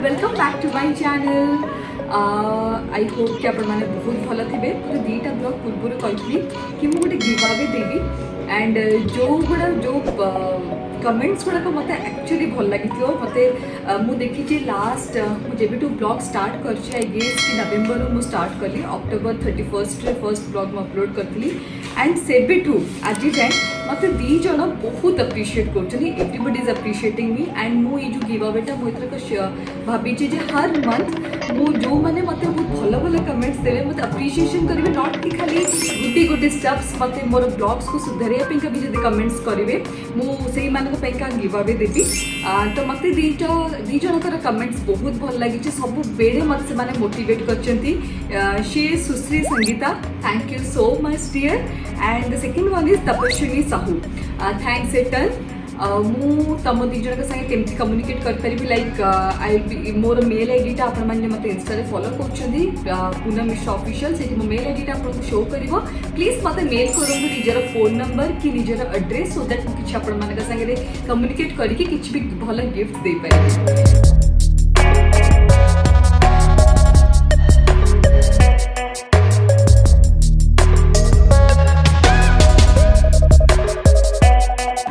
Welcome back to my channel. I hope कि आपण मैंने बहुत भल थे। तो दुईटा ब्लॉग पूर्व कही कि मुझे गोटे गिव अवे देवी एंड जो गुड़ा जो कमेंट्स गुड़ाक मत एक्चुअली भल लगी मत मु देखी लास्ट जब ब्लॉग स्टार्ट कर आई गेस कि नवेम्बर मु स्टार्ट कली अक्टोबर 31 फर्स्ट ब्लॉग मुझे अपलोड करी एंड सेबेठू आज जाए मत दी जन बहुत अप्रिशिएट कर everybody is appreciating me and मु ये जो गिव अवेटा मुझे भावी हर मंथ मु जो मैंने मत बहुत भल भल कमेंट्स देवे मत अप्रिशिएशन करेंगे नॉट कि खाली गोटे गोटे स्टेप्स मत मोर ब्लॉग्स को सुधारिया भी जब कमेंट्स करेंगे मुझे गिव अवे देवी तो मत दी जनकर कमेंट्स बहुत भल लगी सब बेड़े मत से मोटिवेट कर Sushri Sangeeta thank you so much dear and the second one is Tapaswini Sahu thanks Eton मु तुम दी जन संगे केमती कम्युनिकेट कर लाइक आई मोर मेल आईडीटा आपण मैंने मत इंस्टा फॉलो कर पूनम मिश्रा ऑफिशियल से मो मेल आईडीटा आपको शो कर प्लीज मत मेल करूँ निजर फोन नंबर कि निजर एड्रेस सो दैट किसी आपण मान संगे कम्युनिकेट करके किसी भी भल गिफ्ट दे पारे।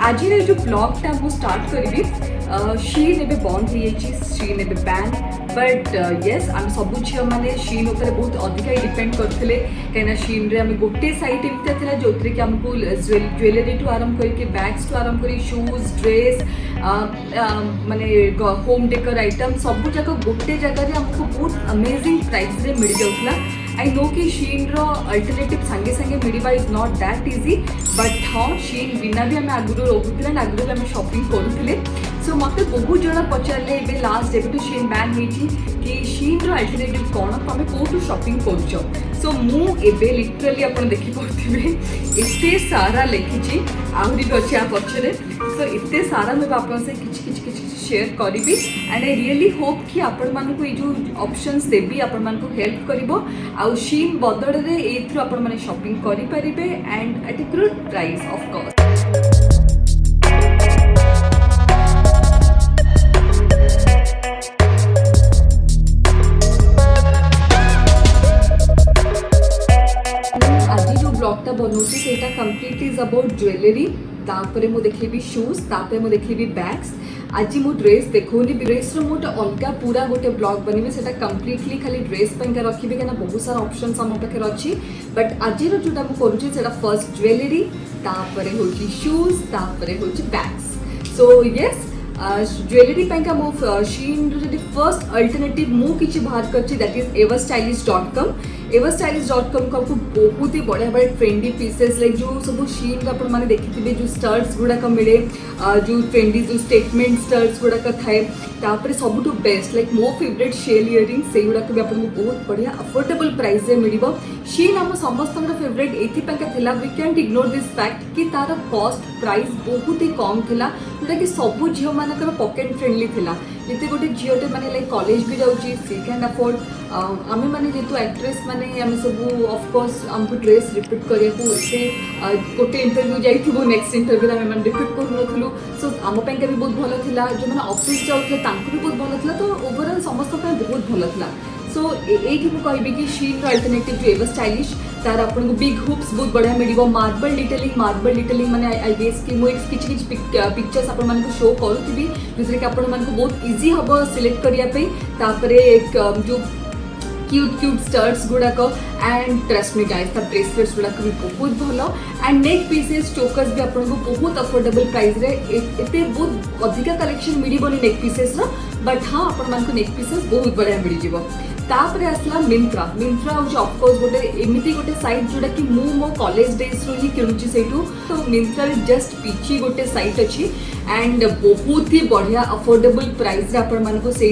आज जो ब्लॉगटा मुझे स्टार्ट करी शीन एवं बंद हो शीन एवं बैन बट येस आम सब झील मैंने शीन उपर बहुत अधिक डिपेंड करते कहीं शीन रे गोटे साइट एमती जो कि आमको ज्वेलरी टू आरंभ करके बैग्स टू आरंभ कर शूज ड्रेस माने होम डेकोर आइटम सब जाक गोटे जगह आमको बहुत अमेजिंग प्राइस रे मिल जाऊला। आई नो कि शीन अल्टरनेटिव सांगे सांगे मिलवा is not that easy but हाँ शीन बिना भी आम आगुरी रोकूला आगुरी आम शॉपिंग करूँ सो मत बहुत जन पचारे लास्ट जब शीन बैन होती कि शीन अल्टरनेटिव कौन तो आम कौटू शॉपिंग कर सो मुझे लिटराली आप देखिपे एत सारा लिखी आहरी भी अच्छे पचर सो एत सारा मुझे आप शेयर करी एंड आई रियली होप कि आपण मानक ये जो ऑप्शंस देवी आपण मानक हेल्प करिवो आउ शीन बदल रे एथ्रु आपण माने शॉपिंग करि परिबे and at a good price of course. आज जो ब्लॉगटा बनौछि सेटा कंप्लीटली इज अबाउट ज्वेलरी तापरे मु देखिबी शूज तापरे मु देखिबी बैग्स आज मु ड्रेस देखोनी ड्रेस मोटे अलग पूरा गोटे ब्लॉग बनबे सेटा कंप्लीटली खाली ड्रेस पे रखी कहीं बहुत सारा ऑप्शंस आम पाखे अच्छी बट आज जोटा मुझे करुँचे सेटा फर्स्ट ज्वेलरी तापरे होची शूज तापरे होची बैग्स सो यस ज्वेलरी पैंका मो शीन जो फर्स्ट अल्टरनेटिव मुझे बाहर कर दैट इज everstylish.com everstylish.com को आपको बहुत ही बढ़िया बढ़िया ट्रेंडी पीसेस लाइक जो सब शीन आप देखिए जो स्टर्ट्स गुड़ाक मिले जो ट्रेंडी जो स्टेटमेंट स्टर्ट्स गुड़ाक थाए तापर सबुठु बेस्ट लाइक मो फेवरेट शेल इयरिंग्स से गुड़ाक भी आपको बहुत बढ़िया अफोर्डेबल प्राइस मिल शीन आम समस्त फेवरेट ये we can't ignore this fact कि तार कॉस्ट प्राइस बहुत ही कम था जोटा कि सबू झील मानकर पॉकेट फ्रेंडली था जिते गोटे झीटे मैंने लाइक कॉलेज भी जाऊँगी सी कैन अफोर्ड आम मैंने जेहतु एक्ट्रेस मैंने आम सब ऑफकोर्स आमको ड्रेस रिपीट करने गोटे इंटरव्यू जाइए नेक्स्ट इंटरव्यू आम रिपीट करूँ सो आम भी बहुत भल था जो मैंने ऑफिस जाऊँगे भी बहुत भल था तो ओवरऑल समस्त बहुत भल था सो ये मुझे कि शीन अल्टरनेटिव जो एवरस्टाइलिश तार आपको बिग हुप्स बहुत बढ़िया मिल मार्बल डिटेलिंग मैंने आई गेस कि मुझे किसी पिक्चर्स आप शो करुँगी जो कि आपण बहुत इजी हम सिलेक्ट करने जो क्यूट स्टर्ट्स गुड़ाक एंड ट्रस्ट मी गाइस ता ब्रेसलेट्स गुड़ाक भी बहुत भल एंड नेक पीसेस चोकर्स भी आपको बहुत अफोर्डेबल प्राइस रे एते बहुत अधिका कलेक्शन मिलबनी नेक पीसेस बट हाँ आपको नेक पीसेस बहुत बढ़िया मिल जाव तापर आसला मिंत्रा हूँ ऑफकोर्स गोटे एमती गोटे साइट जोटा कि मो कॉलेज डेज रू ही किणुची से तो मिंत्रा जस्ट पीछे गोटे साइट अच्छी एंड बहुत ही बढ़िया अफोर्डेबल प्राइस से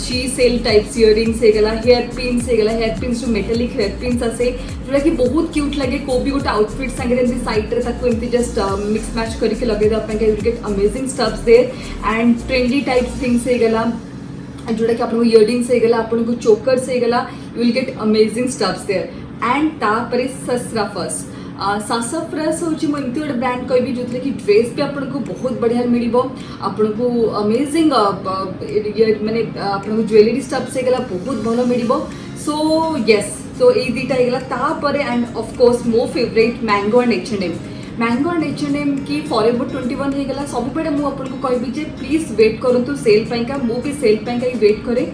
शी सेल टाइप्स इयरिंग्स होगला हेयर पिन्स जो मेटालिक हेयर पिन्स आसे जोटा कि बहुत क्यूट लगे को भी गोटे आउटफिट सांगे साइट्रे एमती जस्ट मिक्स मैच करके लगे you get amazing stuffs there and trendy types things होगला जोटा कि आपको इयरिंग्स होगला आपको चोकर्स होगला you will get amazing stuffs there and तापर ससरा फर्स्ट सासाफ्रास हूँ एमती गोटे ब्रांड कहबी जो कि ड्रेस भी आपको बहुत बढ़िया मिल आपको अमेजिंग माने आपको ज्वेलरी स्टफ्स होगा बहुत भल मिल सो येस सो ये दुटा होगा एंड ऑफ कोर्स मो favourite mango and H&M mango and H&M की फॉरएवर 21 होगा सब बेले मुझे कहबी जे प्लीज वेट करूँ सेल पाइका मु भी सेल पाइका वेट करे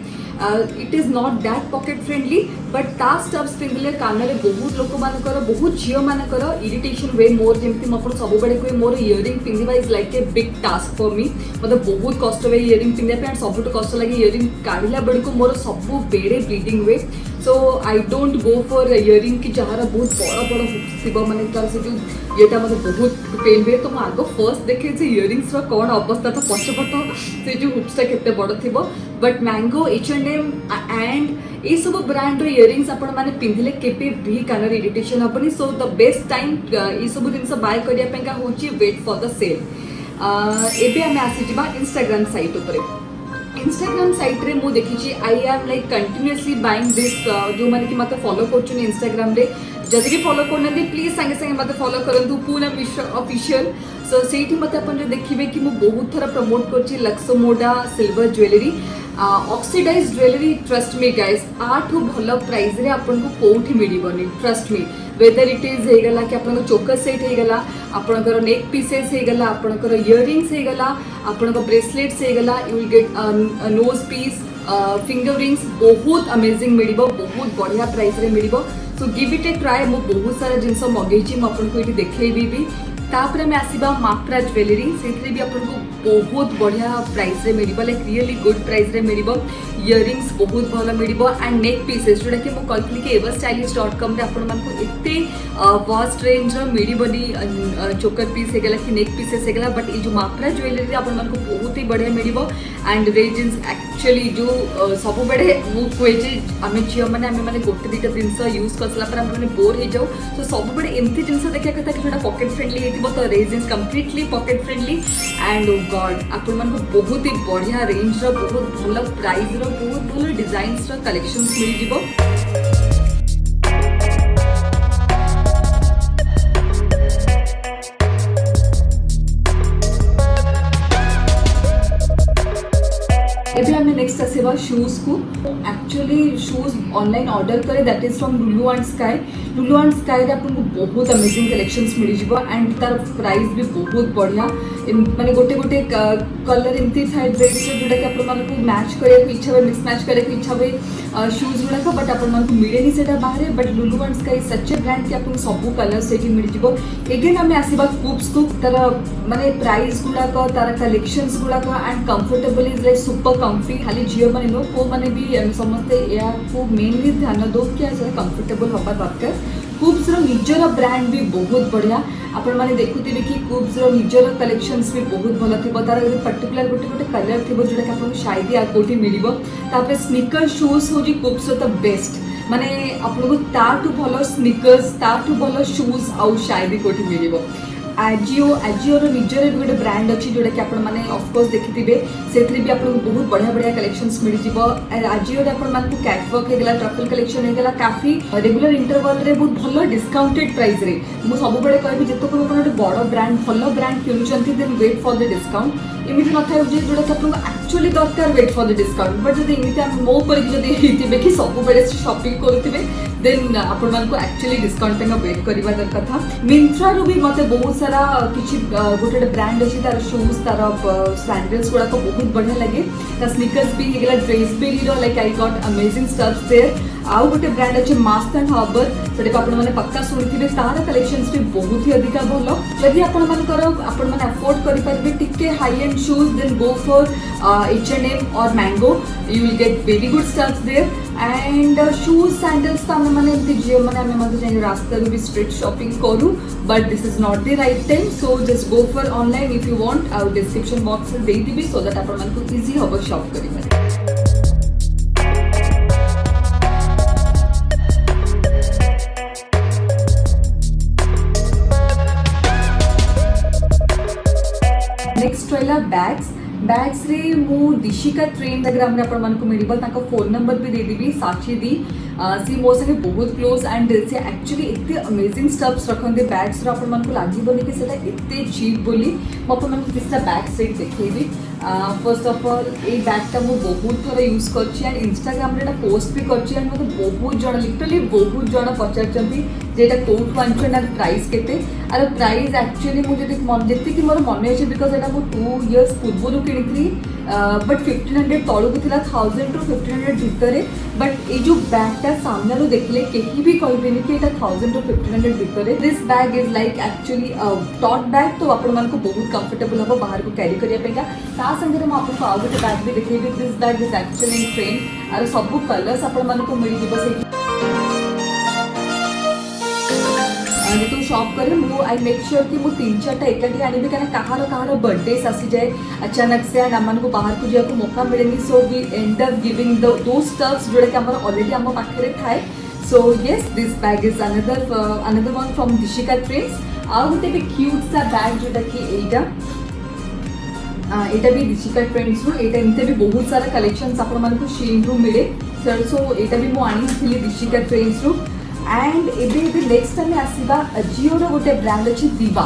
it is not that pocket friendly but ता स्टफ्स पिंधले कान में बहुत लोक मानकर बहुत झील मानकर इरिटेशन वे मोर जमी मुझे सब बड़े कहे मोर इयरिंग पिंधा is like a big task for me मतलब बहुत कष्ट हुए इयरिंग पिंधा एंड सब कष्ट लगे इयरिंग काढ़ला बेलू मोर सब बेड़े ब्लीडिंग हुए so I don't go for earring कि जहाँ बहुत बड़ बड़ हुक्स थी मैंने तार से जो येटा मतलब बहुत पेन हुए तो आग फर्स्ट देखे इयरिंग्स कौन अवस्था था पछपट से जो हुक्सटा के बड़ थी बट मैंगो H&M एंड ये सब ब्रांड इयरिंग्स आपण मैंने पिंधले केपे भी कानर इरिटेशन हेनी सो द बेस्ट टाइम ये सब जिन बाय करने हूँ वेट फॉर द सेल एबे आम आसीजा इंस्टाग्राम साइट उपर इंस्टाग्राम साइट रे मु देखी I am like continuously buying this जो मैंने कि मत फॉलो कर इंस्टाग्राम रे जदि भी फॉलो करना प्लीज सांगे सांगे मत फॉलो करूँ पूरा ऑफिशियल सो से मत देखिए कि मुझे बहुत थर प्रमोट कर Luxo Moda silver jewellery oxidise jewellery trust me guys आठू भल प्राइस रे आपन को कोठी मिलिबनी trust me whether it is हेगला कि आपन चोकर सेट हेगला आपन नेक पीसेस हेगला आपन इयरिंग्स हेगला आपन ब्रेसलेट्स हेगला you will get nose piece finger rings बहुत अमेजिंग मिल बहुत बढ़िया प्राइस रे मिल so give it a try मु बहुत सारा जिनस मगेची आपको ये देखेबी भी तापर आम आसवा माफ्रा ज्वेलरी से भी आपको बहुत बढ़िया प्राइस रे मिल लाइक रियली गुड प्राइस रे मिल इयरिंग्स बहुत भल मिल एंड नेक पीसेस जोटा कि मुझे कहती कि everstylish.com एत वास्ट रेंज मिलनी चोकर पीस होगा कि नेक पीसेस होगा बट ये जो माफ्रा ज्वेलरी आपको बहुत ही बढ़िया मिल एंड रेजिन्स एक्चुअली जो सब बड़े मुझे आम झील मैंने आम मैंने गोटे दुटा जिन यूज कर सारा मैंने बोर हो जाऊ तो सब बड़े एमती जिन देखा कथा कि जो पॉकेट फ्रेंडली तो resins completely pocket friendly and God आपण बहुत ही बढ़िया रेंज बहुत भल प्राइस बहुत भल डिजाइन कलेक्शंस मिल जिवो एबे हमें नेक्स्ट आसेबा शूज को एक्चुअली शूज ऑनलाइन ऑर्डर करे that is from Lulu and sky रे आपको बहुत अमेजिंग कलेक्शंस मिल जिवो एंड तार प्राइस भी बहुत बढ़िया माने गोटे गोटे कलर एमती थाए ड्रेस जोटा कि आपको मैच करने इच्छा हुए मिसमैच करने इच्छा हुए शूज गुड़ाक बट आपको मिलेनि से बाहर but Lulu and sky such A brand कि आपको सब कलर से मिल जिवो एगेन आम आसवा कूप्स को तार माने प्राइस गुड़ाक तार कलेक्शंस गुड़ाक and comfortable is like super comfy खाली झील मैंने नुह पो मैंने भी समस्ते या मेनली ध्यान दो कि कंफर्टेबल हवा दरकार कूब्स निजर ब्रांड भी बहुत बढ़िया आपण मैंने देखुथे कि कूब्स निजर कलेक्शंस भी बहुत भल थी तार पर्टिकुलर गोटे गोटे कलर थी जोटा कि आपको शायद या कौटी मिल स्निकर शूज हूँ कूब्स द बेस्ट माने आपको ताठू भल स्निकर्स ताठू भल शूज आउ शायद कौटी मिल आजिओ निजर भी गोटे ब्रांड अच्छी जोटा कि आपने ऑफकोर्स देखिथे से भी आपको बहुत बढ़िया बढ़िया कलेक्शंस मिल जाव आजिओ आपको कैटवॉक होगा ट्रफल कलेक्शन होगा काफी रेगुलर इंटरवल रे बहुत भल डिस्काउंटेड प्राइस रे मुझे सब बड़े कहबी जितक गोटे बड़ ब्रांड भल ब्रांड किणुंट then wait for the discount एमती न था जोटा कि आपको एक्चुअली दरकार wait for the discount but जब एमती मो पर होते कि सब बड़े शॉपिंग करुवे देन आपको एक्चुअली डिस्काउंट वेट करवा दरकार था मिंत्रा भी मत बहुत सारा किसी गोटे ब्रांड अच्छी तार शूज तार सैंडल्स गुड़ाक बहुत बढ़िया लगे स्निकर्स भी होगा Dressberry like I got amazing stuffs there आउ गोटे ब्रांड अच्छे मास्ट एंड हार्बर जोटा आपने पक्का शुणी तार कलेक्शंस भी बहुत ही अधिक भल जदि आपने अफोर्ड करेंगे टिके high end shoes then go for H&M और Mango you will get very good stuffs there and shoes sandals तो आम मैंने झील मैंने रास्ता भी स्ट्रीट शॉपिंग करूँ but this is not the right time so just go for online if you want आउ डिस्क्रिप्शन बॉक्स में देदेवी सो दैट आपको इजी हम शॉप कर नेक्स्ट रहा बैग्स बैग्स रे मु दिशिका ट्रेंड आपण मानको मिलिबो ताको फोन नंबर भी दे देबी साक्षी दी सी मो संगे बहुत क्लोज एंड से एक्चुअली एते अमेजिंग स्टफ्स रखंदे बैग्स रो आपण मानको लागिबो कि सेटा एते चीप बोली मो आपण मानको किसटा बैग सेट देखैबी फर्स्ट ऑफ ऑल ए बैगटा मु बहुत थोड़ा यूज करछि एंड इंस्टाग्राम रे पोस्ट भी करछि एंड मते बहुत जण लिटरली बहुत जण पचारचंती जेटा कोठ वांचन एंड प्राइस केते आर प्राइस एक्चुअली मु जति मन जति कि मोर मन अछि बिकॉज़ एटा मु 2 इयर्स पूर्वरु किनिथि बट 1500 तळु को थिला 1000 टू 1500 भितरे बट ए जो बैगटा सामने रो देखले केही भी कहबेनी कि एटा 1000 टू 1500 भितरे this bag is like actually taught bag तो आपण मानको बहुत कंफर्टेबल हबो बाहर को कैरी करिया पेगा ता संगे म आपको आउ गोटे बैग भी देखेबी this bag is actually in trend आर सब कलर्स आपण मानको मिली जिवो से तो शॉप करे मु आई मेक श्योर कि मु 3-4टा एकाठी आनिबे कारण कहार बर्थडे आसी जाए अचानक से एंड आम को बाहर को जाको मौका मिलेनी so we end up giving दो स्टफ्स जोड़ा कि हमर ऑलरेडी हम पाखरे थाए so yes this bag is another one from Dishika trends आ गोटे भी क्यूट सा बैग जोटा कि एटा एटा भी दिशिका ट्रेंड्स रो एटा इनते भी बहुत सारा कलेक्शंस आपण मानको शीन रो मिले सो एटा भी मु आनी थिली दिशिका ट्रेंड्स रो एंड एबे नेक्स्ट टाइम आसीबा अजियो रो गोटे ब्रांड अछि दीवा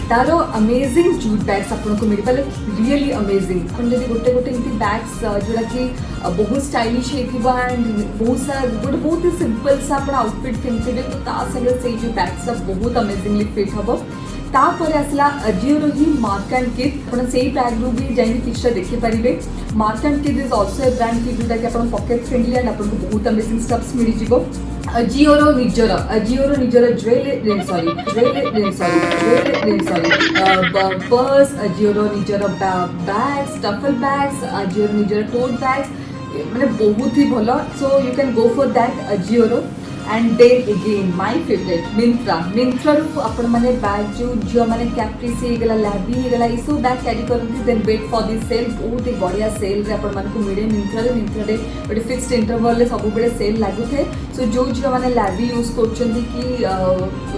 तारो अमेजिंग जूट बैग्स आपन को मिल पाले रियली अमेजिंग अपन जदी गोटे गोटे इनती बैग्स जोड़ा कि बहुत स्टाइलिश हेथिबा एंड बहुत सारा गोटे बहुत ही सिंपल सा अपन आउटफिट पिनथिबे तो ता संगे से जो बैग्स सब बहुत अमेजिंगली फिट हबो तापर आसला अजियो रो ही मार्क एंड किड अपन सेही बैग रो भी जाई किछटा देखि परिबे Mark and Kid is also a brand कि जोटा कि अपन पॉकेट फ्रेंडली एंड अपन को बहुत अमेजिंग स्टफ्स मिली जिवो अजियो रो निजर ज्वेलरी पर्स अजियो रो निजर बैग्स टफल बैग्स अजियो रो निजर टोट बैग्स माने बहुत ही भलो so you can go for that Ajio रो and then again my favourite Myntra रू आपण माने बैग जो जियो माने कैप्रिस हे गला लैबी हे गला इसो बैग कैरी करंती then wait for this sale बहुत ही बढ़िया सेल रे आपण मानको मिले मिंत्रा रे बट फिक्स्ड इंटरवल रे सब बेले सेल लागु थे सो जो जियो माने लैबी यूज करचंती कि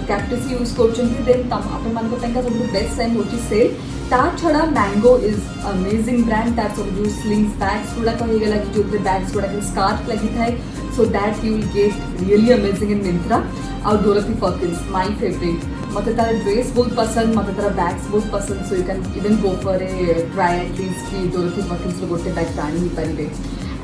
कैप्रिस यूज करचंती देन आपण मानको पेंका सब बेस्ट टाइम होची सेल ता छड़ा mango is amazing brand that सब जो स्लिंग्स बैग्स गुडा कहि गेला कि जो बैग्स गुडा के स्कार्फ लगी थाए so that you will get really amazing in Myntra और डोरथी पर्किंस माय फेवरेट मते तार ड्रेस बहुत पसंद मते तार बैग्स बहुत पसंद सो you can even go for a try at least कि डोरथी पर्किंस रो गोटे बैग टाणी ही परिबे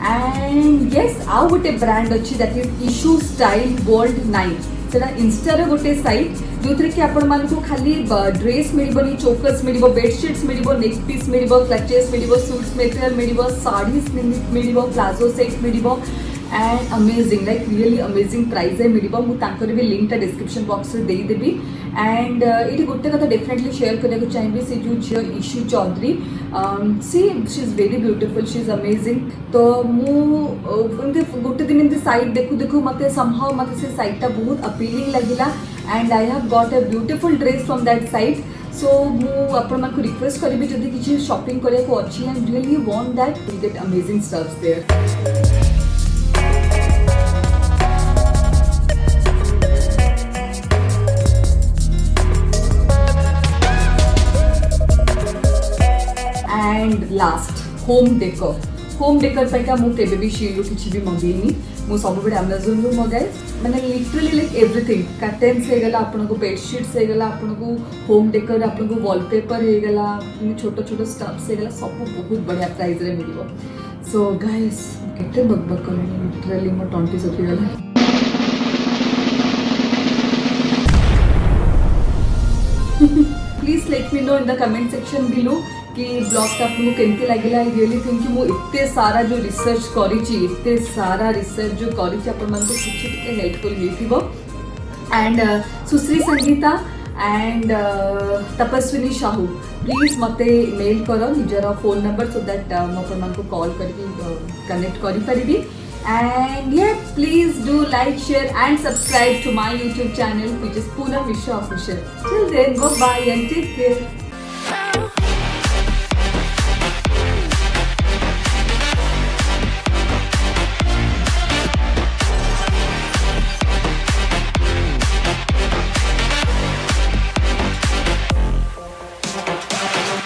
एंड यस आउ गोटे ब्रांड अछि that is issue style world 9 सेटा इंस्टा रे गोटे साइट जोथरे कि आपण मानको खाली ड्रेस मिलिबोनी चोकर्स मिलिबो बेडशीट्स मिलिबो नेक पीस मिलिबो क्लचेस मिलिबो सूट्स मटेरियल मिलिबो साड़ीज मिलिबो प्लाजो सेट मिलिबो and amazing like really amazing price है मिलिबो मु तांकर भी लिंक टा डिस्क्रिप्शन बॉक्स रे देई देबी एंड इटी गोटे कथा डेफिनेटली शेयर करने को चाहिए से जो झियो Ishu Chaudhary she is very beautiful she is amazing तो मु गोटे दिन एमती साइट देखु देखु मते समहाउ मते से साइट टा बहुत अपीलिंग लगिला and I have got a beautiful dress from that site so मु आपण मानको रिक्वेस्ट करिबी जदी किछि शॉपिंग करे को अछि and really want that you get amazing stuffs there and last home decor पैका मु केबे भी शीलू किछि भी मंगेनी मु सब बेले अमेज़न रो मगाए माने लिटरली लाइक एवरीथिंग कर्टेन्स हे गला आपन को बेडशीट्स हे गला आपन को होम डेकोर आपन को वॉलपेपर हे गला छोटो छोटो स्टफ्स हे गला सब बहुत बढ़िया प्राइस रे मिलिबो सो गाइस केते बकबक करनी लिटरली मो 20 सफी गला please let me know in the comment section below कि ब्लॉग टा आपको केमती लगिला आई रियली थिंक मु इत्ते सारा जो रिसर्च करिछि इत्ते सारा रिसर्च जो करिछि अपन मन को किछि टिके हेल्पफुल हेथिबो and Sushri Sangeeta and Tapaswini Sahu please मते मेल करो निजर फोन नंबर सो दैट मो अपन मन को कॉल करके कनेक्ट करि परिबी and yeah please do like share and subscribe to my YouTube channel which is Poonam Mishra Official till then bye bye and take care.